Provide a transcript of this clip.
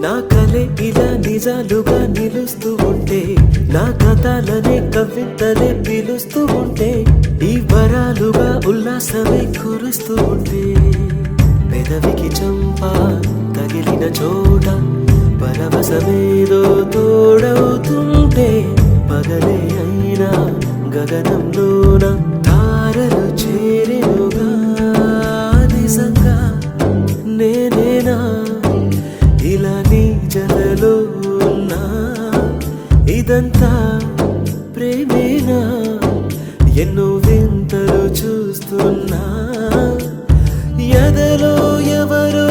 నా కలే ఇలా నిజాలుగా నిలుస్తూ ఉంటే, నా కథలనే కవితలే పిలుస్తూ ఉంటే, ఈ వరాలుగా ఉల్లాసమే కురుస్తూ ఉంటే, పెదవికి చంప తగిలిన చోట పరవశమేదో తోడవుతుంటే, పగలే అయినా గగనంలోన తారలు చేరెనుగా. నిజంగా నేనేనా ఇలా నీ జతలో ఉన్నా? ఇదంతా ప్రేమేనా? ఎన్నో వింతలు చూస్తున్నా, ఎదలో ఎవరో